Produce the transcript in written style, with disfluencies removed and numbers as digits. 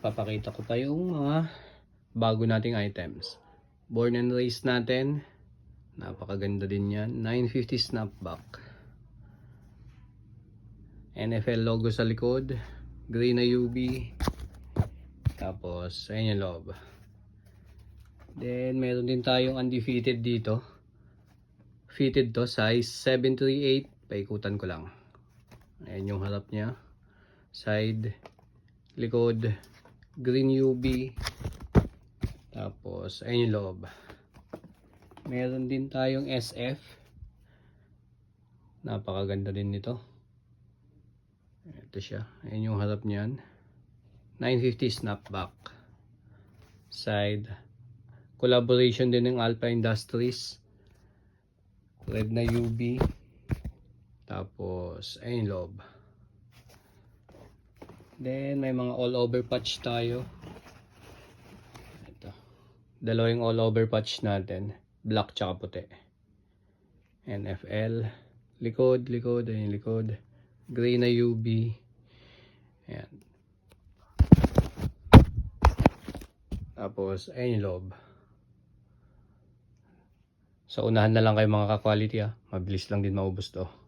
Papakita ko pa yung mga bago nating items. Born and raised natin. Napakaganda din yan. 950 snapback. NFL logo sa likod. Gray na UV. Tapos, ayun yung loob. Then, meron din tayong undefeated dito. Fitted to, size 738. Paikutan ko lang. Ayan yung harap niya. Side, likod, green UV. Tapos, ayun yung loob. Meron din tayong SF. Napakaganda din nito. Ito siya. Ayan yung harap niyan. 950 snapback. Side. Collaboration din ng Alpha Industries. Red na UV. Tapos, ayun yung loob. Then, may mga all over patch tayo. Ito. Dalawa yung all over patch natin. Black tsaka puti. NFL. Likod. Ayun yung likod. Gray na UV. Ayan. Tapos, ayun yung loob. So, unahan na lang kayo mga ka-quality ha. Mabilis lang din maubos to.